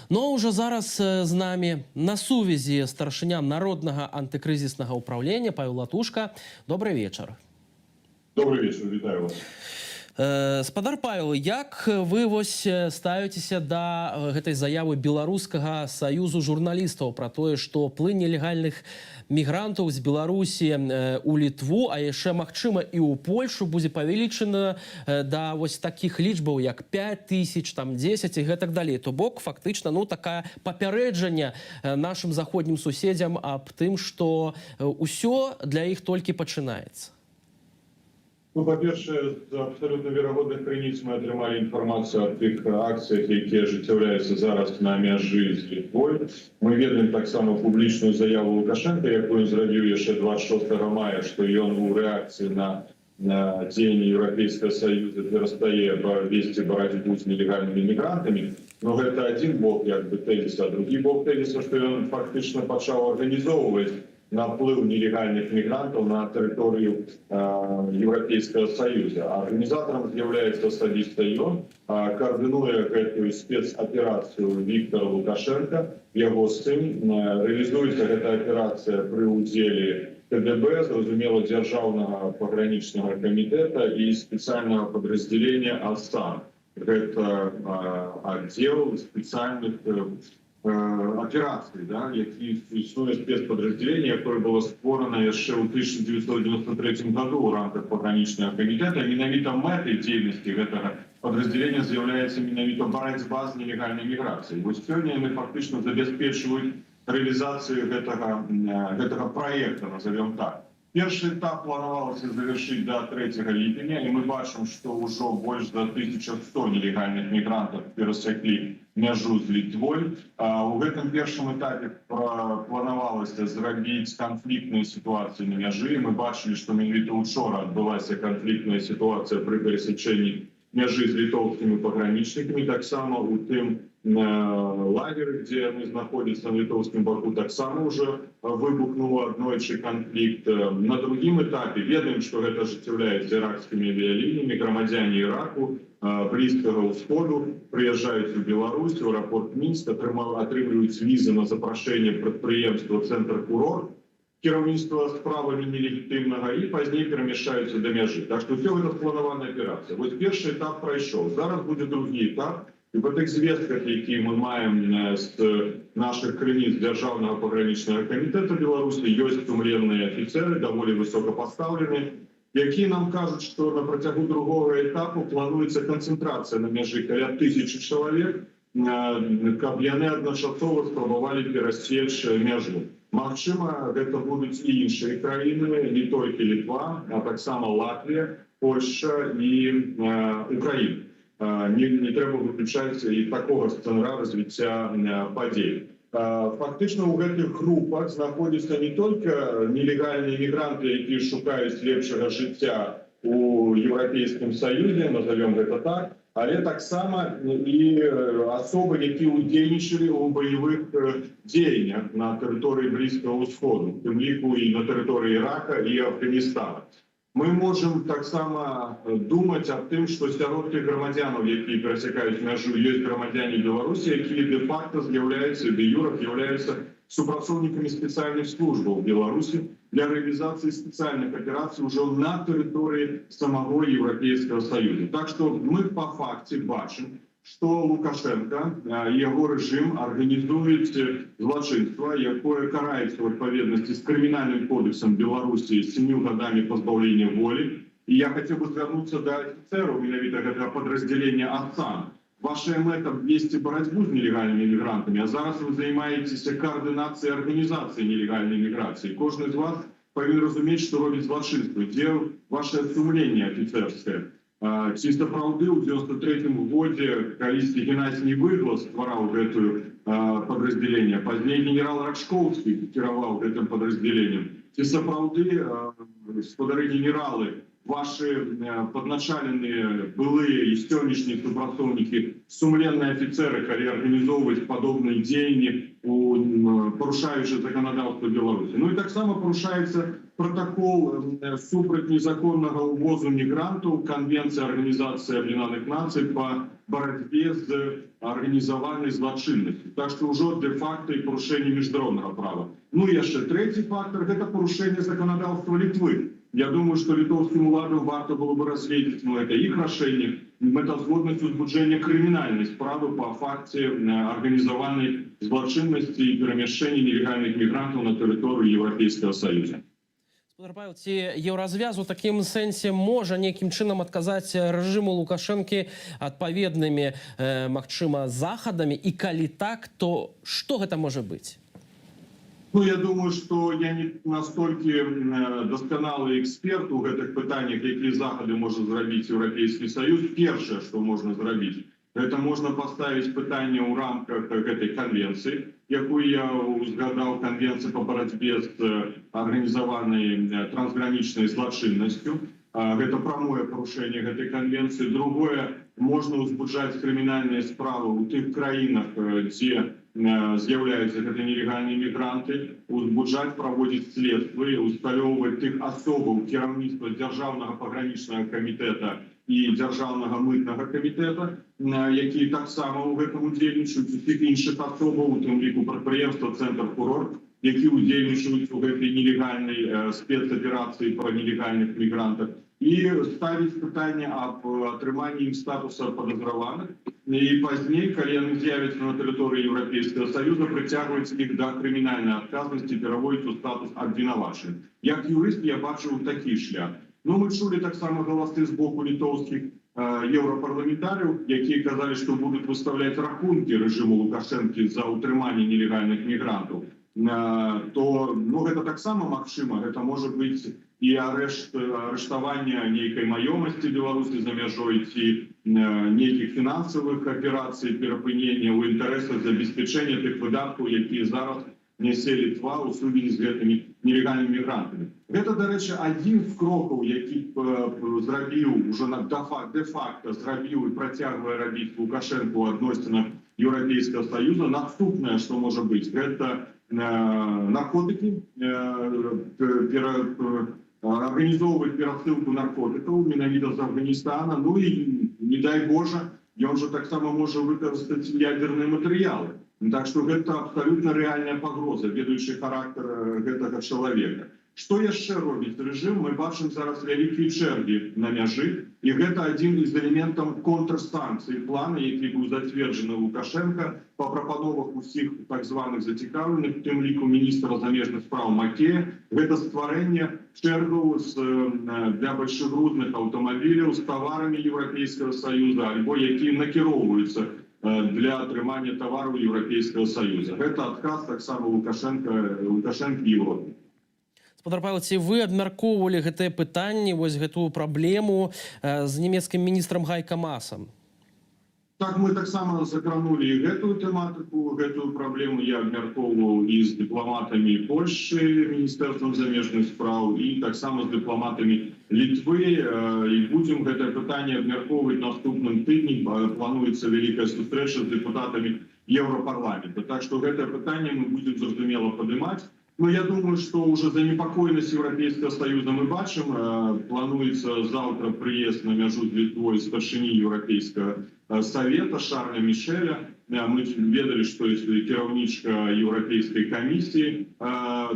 Но уже зараз з нами на сувязі старшыня Народнага антыкрызіснага ўправлення Павел Латушка. Добрый вечар. Добрый вечер, вітаю вас. Спадар Павел, як вы ставіцеся да гэтай заявы беларускага саюзу журналістаў пра тое, што плынь нелегальных мігрантаў з Беларусі у Літву, а яшчэ магчыма і ў Польшу будзе павелічана да такіх лічбаў як 5000, там 10 і гэтак далей. То бок фактычна такая папярэджанне нашым заходнім суседзям аб тым, што ўсё для іх толькі пачынаецца. По-перше, з абсолютно верагодных крыніц мы атрымалі інфармацыю аб тых акцыях, якія ажыццяўляюцца зараз на мяжы з Літвой. Мы ведаем таксама публічную заяву Лукашенка, якую ён зрабіў яшчэ 26 мая, што ён у рэакцыі на дзеянні Еўрапейскага Саюза перастае весці барацьбу з нелегальнымі мігрантамі. Но гэта адзін бок тэзіса, а другі бок тэзіса, што ён фактычна пачаў арганізоўваць наплыв нелегальных мигрантов на территорию Европейского Союза. Организатором является особисто он, координуя эту спецоперацию Виктора Лукашенко, его сын. Реализуется эта операция при уделе КДБ, зразумела, Державного пограничного комитета и специального подразделения ОСАН. Это отдел специальных операций, які існує спецподразделение, которое было створено еще в 1993 году в рамках пограничного комитета. Менавіта мэтай дзейнасці гэтага подразделения з'яўляецца менавіта барацьба з нелегальнай міграцыяй. Вось сёння яны фактычна забяспечваюць реализацию гэтага проекта, назовем так. Першы этап планавалася завершить до 3 ліпеня, и мы бачым, что уже больше за 1100 нелегальных мигрантов перасеклі мяжу з Літвой. У гэтым першым этапе планавалася зрабіць канфліктную сітуацыю на мяжы. Мы бачылі, што менавіта учора адбылася канфліктная сітуацыя пры перасячэнні мяжы з літоўскімі пагранічнікамі. Таксама у тым лагеры, где мы знаходзіцца на літоўскім баку, таксама уже выбухнуў аднойчы канфлікт. На другім этапе ведаем, што гэта ажыццяўляецца іракскімі авіялініямі. Грамадзяне Іраку, Блізкага ўсходу прыязджаюць у Беларусь, у аэрапорт Мінск, атрымліваюць візы на запрашэнне прадпрыемства «Цэнтр Курорт», кіраўніцтва справамі нелегітымнага, і пазней перамяшчаюцца да мяжы. Так што ўсё гэта спланаваная аперацыя. Вось першы этап прайшоў. Зараз будзе другі этап. І па тых звестках, які мы маем з наших крыніц Державного пограничного комитета Беларусі, ёсць сумленныя афіцеры, даволі высокапастаўленыя, які нам кажуць, што на працягу другого этапу плануецца канцэнтрацыя на мяжы каля 1000 чалавек, каб яны адначасова спрабавалі перасечь мяжу. Магчыма, гэта будуць і іншыя краіны, не толькі Літва, а таксама Латвія, Польша і Украіна. Не трэба выключаць і такога сцэнара развіцця падзей. Фактычна ў гэтых групах знаходзяцца не толькі нелегальныя мігранты, якія шукаюць лепшага жыцця у Еўрапейскім Саюзе, назовем гэта так, але таксама і асобы, які ўдзельнічалі ў баявых дзеяннях на тэрыторыі Блізкага ўсходу, у тым ліку і на тэрыторыі Ірака і Афганістана. Мы можем таксама думаць аб тым, што сярод тых грамадзянаў, якія перасякаюць мяжу, ёсць грамадзяне Беларусі, якія дэ-факта з'яўляюцца, дэ-юра з'яўляюцца супрацоўнікамі спецыяльных службаў Беларусі для рэалізацыі спецыяльных аперацый ўжо на тэрыторыі самого Еўрапейскага Саюза. Так што мы па факце бачым, што Лукашенко і яго рэжым арганізуюць злачынства, якое караецца ў адпаведнасці з крымінальным кодексам Беларусі 7 гадамі пазбаўлення волі. І я хацеў бы звярнуцца да афіцэраў менавіта гэтага падраздзялення ОСАН. Ваша мэта весці барацьбу з нелегальнымі мігрантамі, а зараз вы займаецеся коордынацыяй арганізацыі нелегальнай міграцыі. Кожны з вас павінен разумець, што робіць злачынства, дзе ваше сумленне афіцэрскае. Ці сапраўды ў 93-м годзе, калісьці Геннадзь Невыглас ствараў гэтую падраздзяленне, пазней генерал Рачкоўскі кіраваў гэтым падраздзяленнем. Ці сапраўды, спадары генералы, ваши падначаленыя былыя і сённяшнія супрацоўнікі, сумленныя афіцеры, калі арганізоўваць падобныя дзеянні, парушаючы заканадаўства Беларусі. Ну і таксама парушаецца протокол супраць незаконнага ўвозу мігрантаў, Конвенція Арганізацыі Аб'яднаных Нацый по борьбе з арганізаванай злачыннасцю. Так што ўжо де-факто і парушэнне міжнароднага права. Ну і яшчэ трэці фактор – гэта парушэнне заканадаўства Літвы. Я думаю, что литовским уладам варто было бы разглядеть, но это их решение, мэтазгодность узбуджения криминальной справы по факте организованной злочинности и перемещения нелегальных мигрантов на территорию Европейского Союза. Спадар Павел, ці еўразвяз у такім сэнсе можа нейкім чынам адказаць рэжыму Лукашэнкі адпаведнымі, магчыма, захадамі, і калі так, то што гэта можа быць? Ну, я думаю, что я не настолько досконалый эксперт у гэтых пытаниях, какие захады может зрабіць Европейский Союз. Первое, что можно зрабіць, это можно поставить пытание в рамках этой конвенции, якую я узгадал, конвенции по борьбе с организованной трансграничной злочинностью. Это прямое порушение этой конвенции. Другое, можно узбуджать криминальные справы у тех краинах, где з'являюцца гэта нелегальныя мігранты, узбуджаць, праводзіць следствы, усталёўваць тых асобаў кіраўніцтва дзяржаўнага пагранічнага камітэта і дзяржаўнага мытнага камітэта, якія таксама ў гэтым удзельнічаюць, у тых іншых асобаў, у тым ліку прадпрыемства «Цэнтр Курорт», які удзельнічаюць у гэтай нелегальнай спецаперацыі па нелегальных мігрантах, і ставіць пытанне аб атрыманні ім статуса падазраваных, і пазней, калі яны з'явяцца на тэрыторыі Еўрапейскага Саюза, прыцягваюць іх да крымінальнай адказнасці, пераводзяць у статус абвінавачаных. Як юрыст я бачыў такі шлях. Ну, мы чулі таксама галасы з боку літоўскіх еўрапарламентарыяў, якія казалі, што будуць выставляць рахункі рэжыму Лукашэнкі за ўтрыманне нелегальных мігрантаў. То, ну, гэта таксама магчыма, гэта можа быць і арыштаванне нейкай маёмасці Беларусі за мяжой ці нейкіх фінансавых аперацый, перапынення ў інтарэсах забеспячэння тых выдаткаў, якія зараз нясе Літва ў сувязі з гэтымі нелегальнымі мігрантамі. Гэта, дарэчы, адзін з крокаў, які зрабіў ужо де-факто зрабіў і працягвае рабіць Лукашэнка ў адносінах Еўрапейскага Саюза. Наступнае, што можа быць, гэта наркотики, организовывать перасылку наркотиков, менавіта з Афганистана, ну и, не дай Боже, ён же так само може використати ядерные материалы. Так что это абсолютно реальная погроза, ведаючы характер гэтага чалавека. Што яшчэ робіць рэжым? Мы бачым зараз вялікія чэргі на мяжы, і гэта адзін з элементаў контрсанкцый плана, які быў зацверджаны Лукашенко па прапановах усіх так званых зацікаўленых, у тым ліку міністра замежных спраў Макея. Гэта стварэнне чэргаў для большегрузных аўтамабіляў з таварамі Еўрапейскага Саюза, альбо якія накіроўваюцца для атрымання тавараў Еўрапейскага Саюза. Гэта адказ таксама Лукашенко Европы. Спадар Павел, ці вы абмяркоўвалі гэтае пытанне, вось гэтую праблему з нямецкім міністрам Гайка Маасам? Так, мы таксама закранули і гэтую тэматыку, гэтую праблему я абмяркоўваў і з дыпламатамі Польшчы, Міністэрствам замежных спраў, і таксама з дыпламатамі Літвы. І будзем гэтае пытанне абмяркоўваць наступным тыдні. Плануецца вялікая сустрэча з дэпутатамі Еўрапарламента. Так што гэтае пытанне мы будзем зразумела падымаць. Но я думаю, что уже занепокоенность Европейского Союза мы бачим. Плануется завтра приезд на мяжу с Литвой старшыні Европейского Совета Шарля Мишеля. Мы ведали, что если кіраўнічка Европейской комиссии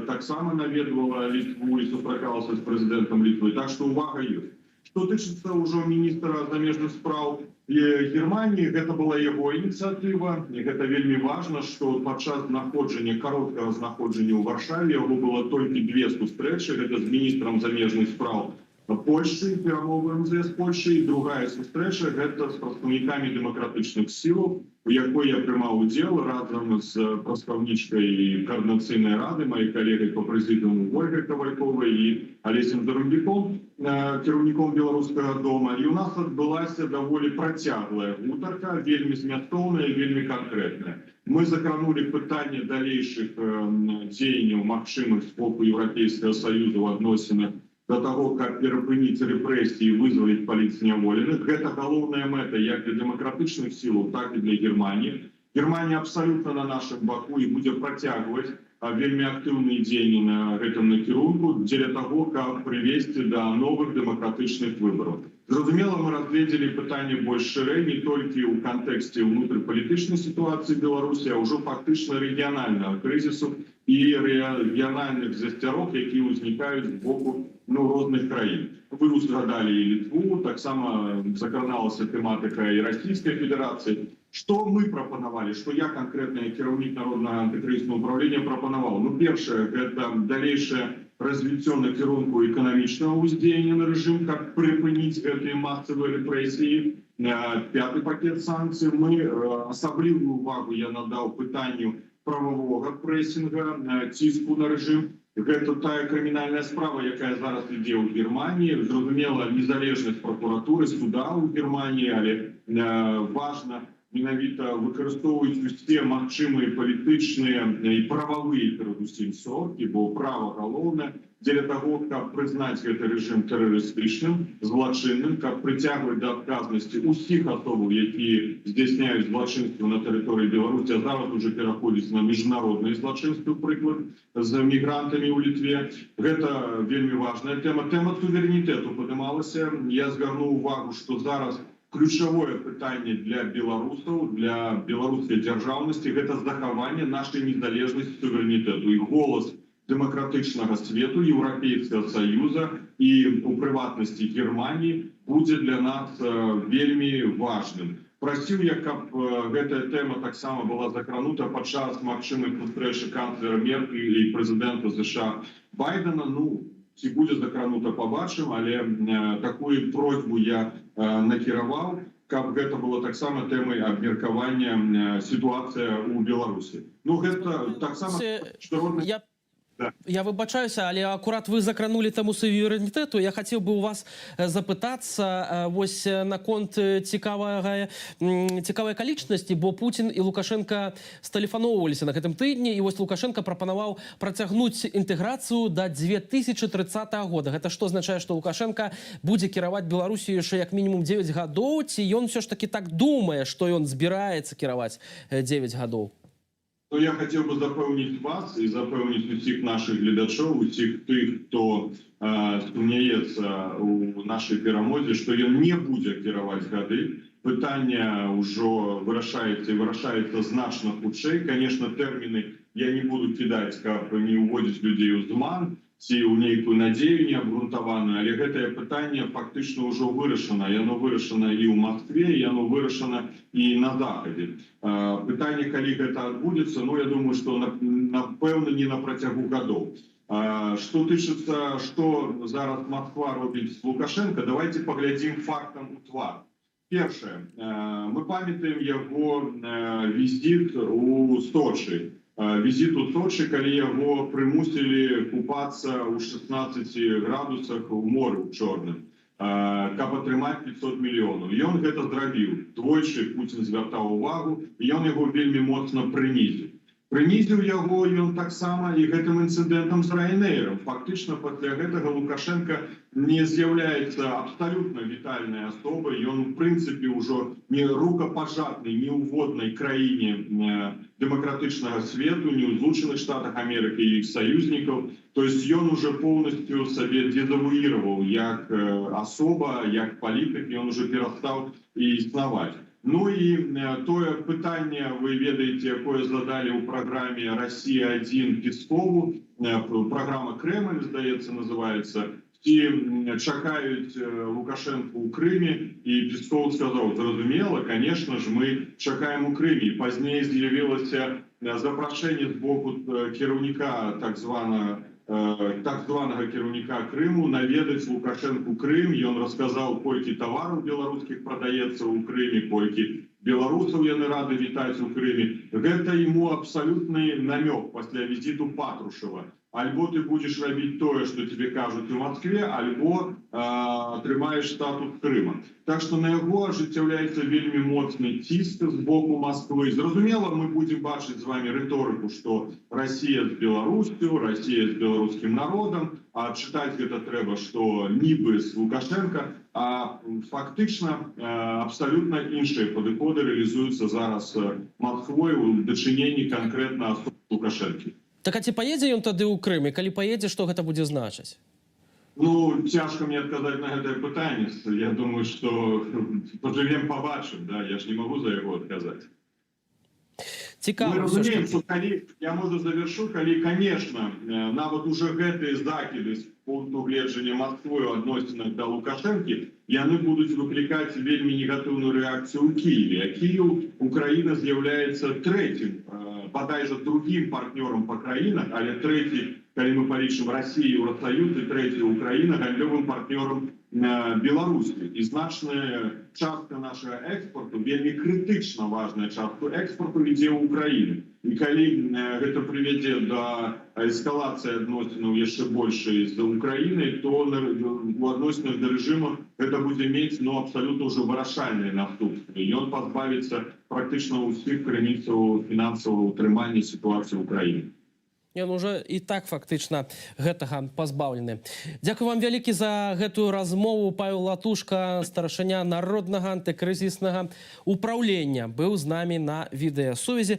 таксама наведывала Литву и сустракалася с президентом Литвы. Так что увага есть. Что тычыцца ўжо міністра замежных спраў Германии, гэта была его инициатива, и это вельмі важно, что падчас знаходжання, кароткага знаходжання ў Варшаве, яго было толькі две сустрэчы, гэта з міністрам замежных спраў Польши, перамовы МЗС Польши, и другая сустрэча, гэта з прадстаўнікамі дэмакратычных сілаў, у якой я прымаў удзел разам з прадстаўнічкай координацыйнай рады, моей коллегой по прэзідыуму Ольгай Кавальковай і Алесем Зарубіком, кіраўніком Беларускага дома. І у нас адбылася даволі працяглая гутарка, вельмі змястоўная, вельмі канкрэтная. Мы закранули пытанне далейшых дзеянняў магчымых з боку Еўрапейскага Саюза ў адносінах до того, как перапыніць рэпрэсіі і вызваліць палітзняволеных. Гэта галоўная мэта як для дэмакратычных сілаў, так і для Германії. Германия абсолютно на нашем баку и будет протягивать вельмі актыўныя дзеянні на гэтым накірунку дзеля таго, каб прывесці да новых дэмакратычных выбараў. Зразумела, мы разгледзелі пытанне больш шырэй не толькі ў кантэксце ўнутрыпалітычнай сітуацыі Беларусі, а ўжо фактычна рэгіянальнага крызісу і рэгіянальных засцярог, якія ўзнікаюць з боку розных краін. Вы узгадалі і Літву, таксама закраналася тэматыка і Расійскай Федэрацыі. Что мы прапанавалі, што я канкрэтна кіраўнік Народнага антыкрызіснага ўправлення прапанаваў? Ну, першае, гэта далейшае развіццё накірунку эканамічнага ўздзеяння на рэжым, каб прыпыніць гэтыя масавыя рэпрэсіі. Пяты пакет санкцый. Мы асаблівую увагу я надаў пытанню прававога прэсінга, ціску на рэжым. Гэта тая крымінальная справа, якая зараз ідзе ў Германії. Зразумела, незалежнасць прокуратуры, суда ў Германії, але важна менавіта выкарыстоўваюць усе магчымыя палітычныя і прававыя перадусім сродкі, бо права галоўнае дзеля таго, каб прызнаць гэты рэжым тэрарыстычным, злачынным, каб прыцягваць да адказнасці ўсіх асобаў, якія здзяйсняюць злачынства на тэрыторыі Беларусі, а зараз уже пераходзіць на міжнародныя злачынствы, прыклад, з мігрантамі ў Літве. Гэта вельмі важная тэма. Тэма суверэнітэту падымалася. Я звярнуў увагу, што зараз ключавое пытанне для беларусаў, для беларускай дзяржаўнасці – гэта захаванне нашай незалежнасці, суверэнітэту і голас дэмакратычнага свету, Еўрапейскага Саюза і у прыватнасці Германії будзе для нас вельмі важным. Прасіў я, каб гэтая тэма таксама была закранута падчас магчымай сустрэчы канцлера Меркель і прэзідэнта США Байдена. Ці будзе закранута, пабачым, але такую просьбу я накіраваў, каб гэта было таксама тэмай абмеркавання сітуацыя ў Беларусі. Гэта таксама міжнародная... Я выбачаюся, але акурат вы закранули тему суверэнітэту. Я хацеў бы у вас запытацца вось наконт цікавай акалічнасці, бо Путін і Лукашенко стэлефаноўваліся на гэтым тыдні, і вось Лукашенко прапанаваў працягнуць інтэграцыю да 2030 года. Гэта што азначае, што Лукашенко будзе кіраваць Беларусію яшчэ як мінімум 9 гадоў, ці ён все ж таки так думае, што ён збіраецца кіраваць 9 гадоў? Я хотел бы запевнить вас и запевнить усіх наших глядачів, усіх тих, хто сумняється у нашій перемозі, що він не буде керувати гады. Питання вже вирішається і вирішається значно хутчэй. Конечно, терміни я не буду кидати, каб не уводити людей у туман, ці у нейкую надею неабгрунтаваную, але гэтае пытанне фактычна ўжо вырашана. Яно вырашана і ў Москве, і яно вырашана і на Захадзе. Пытанне, калі гэта адбудзецца, я думаю, што напэўна не на працягу гадоў. Што тычыцца, што зараз Москва робіць з Лукашенко, давайте паглядзім фактам у твар. Першае, мы памятаем яго візіт у Сочи. Візит у Сочи, калі яго прымусілі купацца ў 16 градусах у моры ў Чорным, каб атрымаць 500 мільёнаў. Ён гэта зрабіў. Двойчы Путін звяртаў увагу, і ён яго вельмі моцна прынізіў. Прынізіў яго ён таксама і гэтым інцыдэнтам з Ryanair'ом. Фактычна пасля гэтага Лукашенко не з'яўляецца абсалютна вітальнай асобай. Ён, у прынцыпе, ўжо не рукапажатнай, не ўводнай краіне дэмакратычнага свету, не ў Злучаных Штатах Амерыкі і іх саюзнікаў. То есть ён уже полностью сабе дезавуіраваў як асоба, як палітык, ён уже перастаў існаваць. І тое пытанне, вы ведаеце, якое задалі ў праграме «Россия-1» Пескову, праграма «Кремль», здаецца, называецца, ці чакаюць Лукашенко ў Крыме, і Песков сказаў, зразумела, конечно ж, мы чакаем у Крыме. Пазней з'явілася запрашэнне з боку кіраўніка так званага кіраўніка Крыму наведаць Лукашенку Крым. Ён расказаў, колькі тавараў беларускіх прадаецца ў Крыме, колькі беларусаў яны рады вітаць у Крыме. Гэта ему абсалютны намёк пасля візіту Патрушева. альбо ты будешь робить тое, что тебе кажут в Москве, альбо атрымаешь статус Крыма. Так что на яго ажыццяўляецца вельмі моцны ціск з боку Москвы. Зразумела, мы будем бачыць з вами рыторыку, что Россия с Беларусью, Россия с белорусским народом, а читать гэта трэба, что нібы с Лукашенко, а фактычна абсолютно іншыя падыходы реализуются зараз Москвой у дачыненні конкретно особы Лукашенко. Так а ці паедзе ён тады ў Крым, і калі паедзе, што гэта будзе значыць? Ну, цяжка мне адказаць на гэтае пытанне. Я думаю, что пожывем, побачым, да? Я ж не могу за яго адказаць. Цікава, Мы разумеем, что я, может, завершу, калі, конечно, нават уже гэтые закиды з пункту гледжання Москвы у адносінах да Лукашэнкі, яны будуць выклікаць вельмі негатыўную рэакцыю ў Киеве. А Киев, Украина з'яўляецца третьим, бадай жа другим партнёром по краінах, але третий, калі мы палічым Россию, Евросоюз, и третий Украина гандлёвым партнёром Беларусі. І значная частка нашего экспорту, вельмі критично важная частка экспорту ідзе ў Украіну. І калі гэта прывядзе до эскалацыі адносінаў яшчэ большай з Украінай, то у адносінах да рэжыма гэта будзе мець абсолютно уже вырашальныя наступствы. Ён пазбавіцца практычна ўсіх крыніцаў фінансавага ўтрымання сітуацыі ў краіне. Ён уже і так фактычна гэтага пазбаўлены. Дзякую вам вялікі за гэтую размову. Павел Латушка, старшыня народнага антыкрызіснага управлення, быў з намі на відэасувязі.